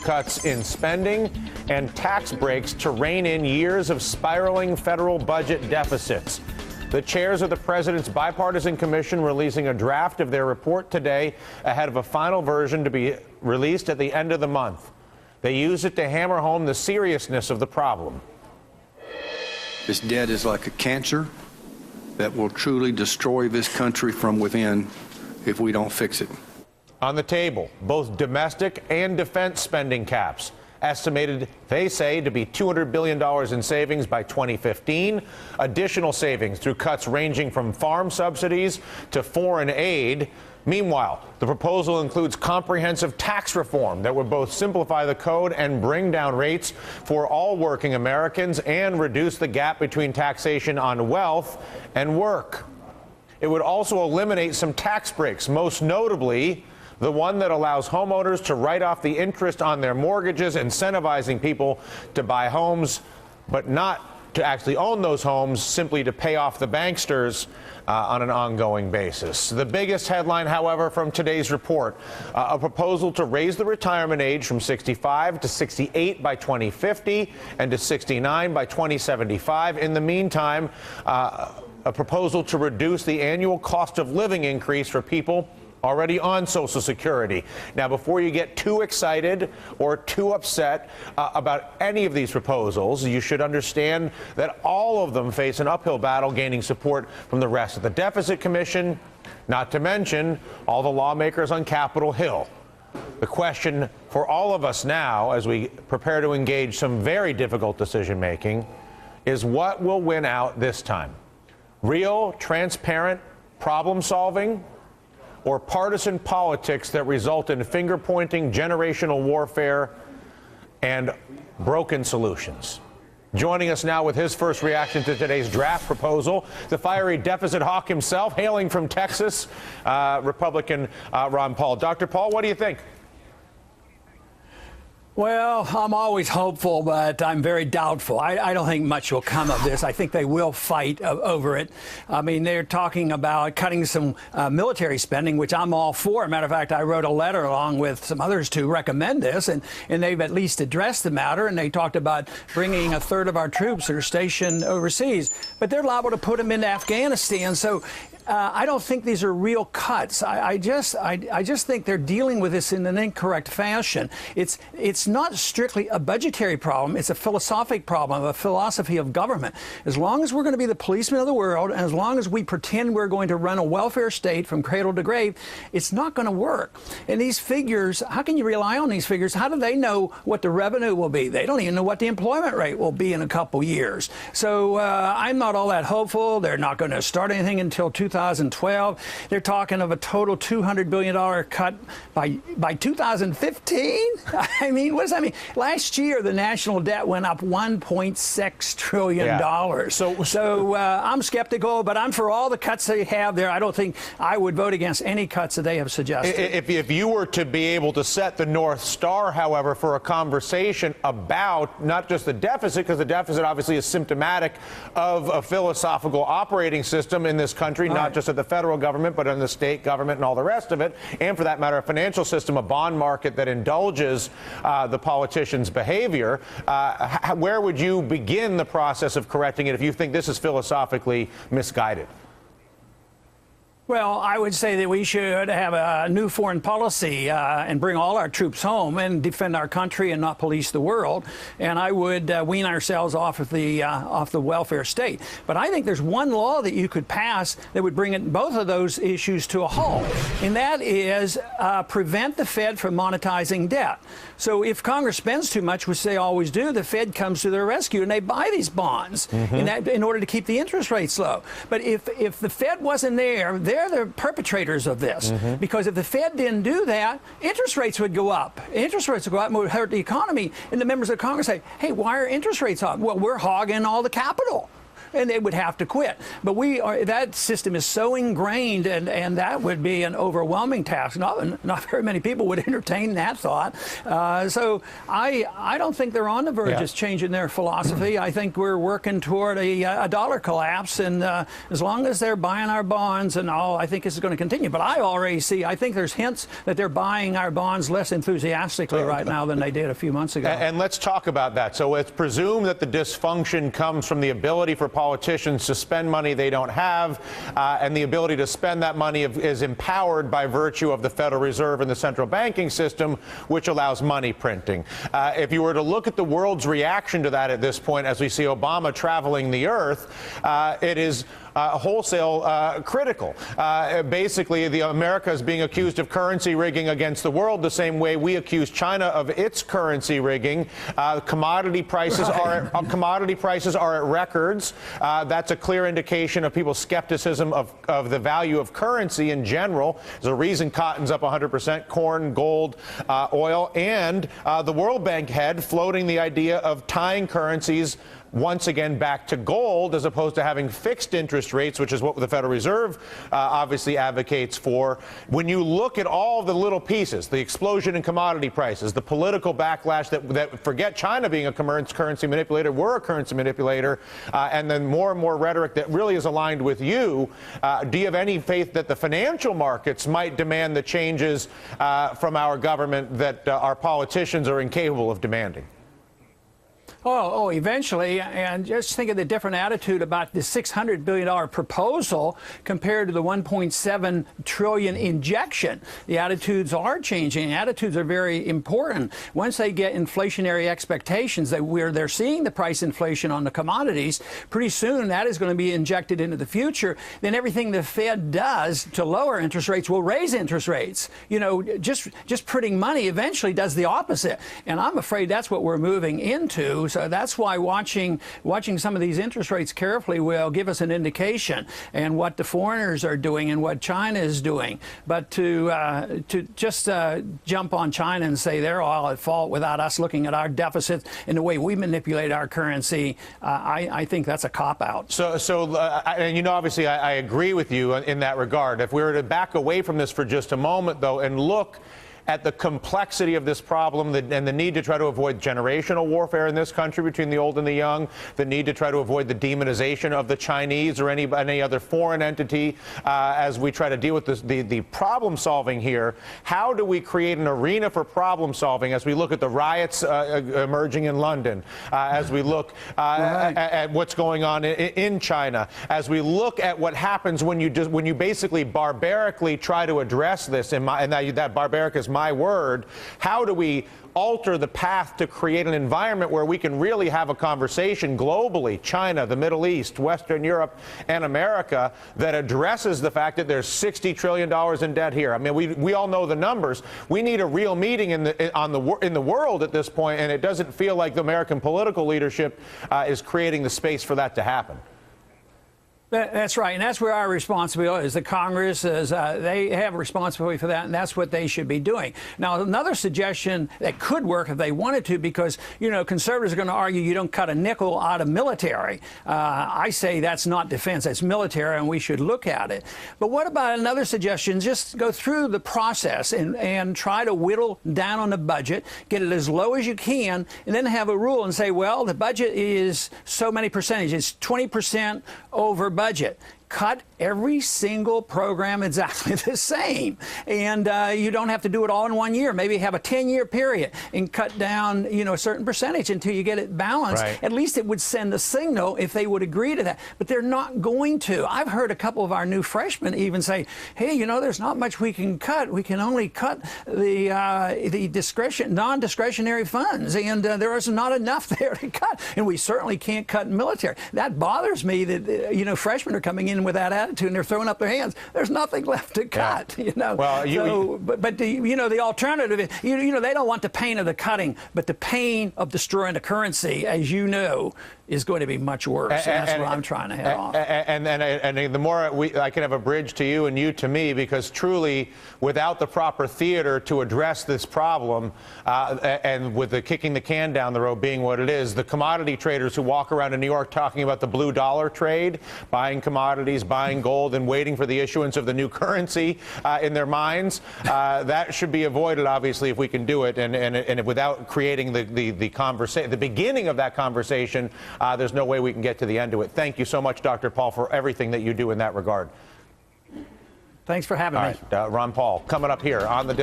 cuts in spending and tax breaks to rein in years of spiraling federal budget deficits. The chairs of the president's bipartisan commission releasing a draft of their report today ahead of a final version to be released at the end of the month. They use it to hammer home the seriousness of the problem. This debt is like a cancer that will truly destroy this country from within if we don't fix it. On the table, both domestic and defense spending caps, estimated, they say, to be $200 billion in savings by 2015, additional savings through cuts ranging from farm subsidies to foreign aid. Meanwhile, the proposal includes comprehensive tax reform that would both simplify the code and bring down rates for all working Americans and reduce the gap between taxation on wealth and work. It would also eliminate some tax breaks, most notably the one that allows homeowners to write off the interest on their mortgages, incentivizing people to buy homes, but not to actually own those homes, simply to pay off the banksters on an ongoing basis. The biggest headline, however, from today's report, a proposal to raise the retirement age from 65 to 68 by 2050 and to 69 by 2075. In the meantime, a proposal to reduce the annual cost of living increase for people already on Social Security. Now, before you get too excited or too upset about any of these proposals, you should understand that all of them face an uphill battle gaining support from the rest of the Deficit Commission, not to mention all the lawmakers on Capitol Hill. The question for all of us now, as we prepare to engage some very difficult decision-making, is what will win out this time? Real, transparent problem-solving, or partisan politics that result in finger-pointing, generational warfare, and broken solutions? Joining us now with his first reaction to today's draft proposal, the fiery deficit hawk himself, hailing from Texas, Republican Ron Paul. Dr. Paul, what do you think? Well, I'm always hopeful, but I'm very doubtful. I don't think much will come of this. I think they will fight over it. I mean, they're talking about cutting some military spending, which I'm all for. Matter of fact, I wrote a letter along with some others to recommend this, and they've at least addressed the matter, and they talked about bringing a third of our troops that are stationed overseas. But they're liable to put them into Afghanistan, so I don't think these are real cuts. I just think they're dealing with this in an incorrect fashion. It's not strictly a budgetary problem. It's a philosophic problem, a philosophy of government. As long as we're going to be the policemen of the world, and as long as we pretend we're going to run a welfare state from cradle to grave, it's not going to work. And these figures, how can you rely on these figures? How do they know what the revenue will be? They don't even know what the employment rate will be in a couple years. So I'm not all that hopeful. They're not going to start anything until 2012. They're talking of a total $200 billion cut by 2015. I mean, what does that mean? Last year, the national debt went up $1.6 trillion. Yeah. So I'm skeptical, but I'm for all the cuts they have there. I don't think I would vote against any cuts that they have suggested. If you were to be able to set the North Star, however, for a conversation about not just the deficit, because the deficit obviously is symptomatic of a philosophical operating system in this country, not just at the federal government, but in the state government and all the rest of it, and for that matter, a financial system, a bond market that indulges the politicians' behavior. Where would you begin the process of correcting it if you think this is philosophically misguided? Well, I would say that we should have a new foreign policy and bring all our troops home and defend our country and not police the world. And I would wean ourselves off of the welfare state. But I think there's one law that you could pass that would bring both of those issues to a halt, and that is prevent the Fed from monetizing debt. So if Congress spends too much, which they always do, the Fed comes to their rescue and they buy these bonds in order to keep the interest rates low. But if the Fed wasn't there, they're the perpetrators of this, because if the Fed didn't do that, interest rates would go up. Interest rates would go up and would hurt the economy. And the members of Congress say, hey, why are interest rates up? Well, we're hogging all the capital. and they would have to quit. But that system is so ingrained, and that would be an overwhelming task. Not very many people would entertain that thought. So I don't think they're on the verge of changing their philosophy. I think we're working toward a dollar collapse, and as long as they're buying our bonds and all, I think this is going to continue. But I think there's hints that they're buying our bonds less enthusiastically right now than they did a few months ago. And let's talk about that. So it's presumed that the dysfunction comes from the ability for politicians to spend money they don't have, and the ability to spend that money is empowered by virtue of the Federal Reserve and the central banking system, which allows money printing. If you were to look at the world's reaction to that at this point, as we see Obama traveling the earth, it is wholesale critical. Basically, America is being accused of currency rigging against the world the same way we accuse China of its currency rigging. Commodity prices are at records. That's a clear indication of people's skepticism of the value of currency in general. There's a reason cotton's up 100%, corn, gold, oil, and the World Bank head floating the idea of tying currencies once again back to gold as opposed to having fixed interest rates, which is what the Federal Reserve obviously advocates for. When you look at all the little pieces, the explosion in commodity prices, the political backlash that forget China being a currency manipulator, we're a currency manipulator, and then more and more rhetoric that really is aligned with you, do you have any faith that the financial markets might demand the changes from our government that our politicians are incapable of demanding? Oh, eventually, and just think of the different attitude about the $600 billion proposal compared to the $1.7 trillion injection. The attitudes are changing. Attitudes are very important. Once they get inflationary expectations, they're seeing the price inflation on the commodities, pretty soon that is going to be injected into the future. Then everything the Fed does to lower interest rates will raise interest rates. You know, just printing money eventually does the opposite. And I'm afraid that's what we're moving into. So that's why watching some of these interest rates carefully will give us an indication and what the foreigners are doing and what China is doing. But to just jump on China and say they're all at fault without us looking at our deficits and the way we manipulate our currency, I think that's a cop-out. And you know, obviously, I agree with you in that regard. If we were to back away from this for just a moment, though, and look at the complexity of this problem and the need to try to avoid generational warfare in this country between the old and the young, the need to try to avoid the demonization of the Chinese or any other foreign entity as we try to deal with the problem solving here. How do we create an arena for problem solving as we look at the riots emerging in London, as we look at what's going on in China, as we look at what happens when you basically barbarically try to address this, and that barbaric is my word. How do we alter the path to create an environment where we can really have a conversation globally, China, the Middle East, Western Europe, and America, that addresses the fact that there's $60 trillion in debt here? I mean, we all know the numbers. We need a real meeting in the world at this point, and it doesn't feel like the American political leadership is creating the space for that to happen. That's right, and that's where our responsibility is. The Congress is they have a responsibility for that, and that's what they should be doing. Now, another suggestion that could work if they wanted to, because conservatives are going to argue you don't cut a nickel out of military. I say that's not defense; that's military, and we should look at it. But what about another suggestion? Just go through the process and try to whittle down on the budget, get it as low as you can, and then have a rule and say, well, the budget is so many percentage. It's 20% over budget. Cut every single program exactly the same, and you don't have to do it all in 1 year. Maybe have a 10-year period and cut down a certain percentage until you get it balanced. Right. At least it would send a signal if they would agree to that, but they're not going to. I've heard a couple of our new freshmen even say, hey, there's not much we can cut. We can only cut the non-discretionary funds, and there is not enough there to cut, and we certainly can't cut military. That bothers me that freshmen are coming in in with that attitude and they're throwing up their hands. There's nothing left to cut, you know. Well, but the alternative is, they don't want the pain of the cutting, but the pain of destroying the currency, as you know, is going to be much worse. And that's what I'm trying to head off. And the more I can have a bridge to you and you to me, because truly, without the proper theater to address this problem, and with the kicking the can down the road being what it is, the commodity traders who walk around in New York talking about the blue dollar trade, buying commodities, buying gold, and waiting for the issuance of the new currency in their minds, that should be avoided, obviously, if we can do it, and without creating the conversation, the beginning of that conversation. There's no way we can get to the end of it. Thank you so much, Dr. Paul, for everything that you do in that regard. Thanks for having me. All right, Ron Paul, coming up here on the